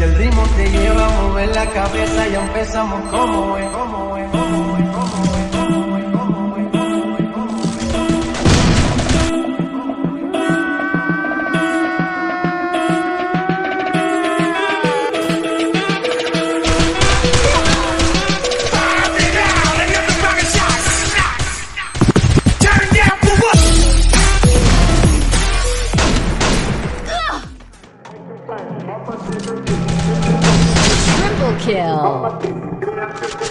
el ritmo te lleva a mover la cabeza, ya empezamos como es, como es, como es, como es, como es, como es, como es, como es. Triple kill.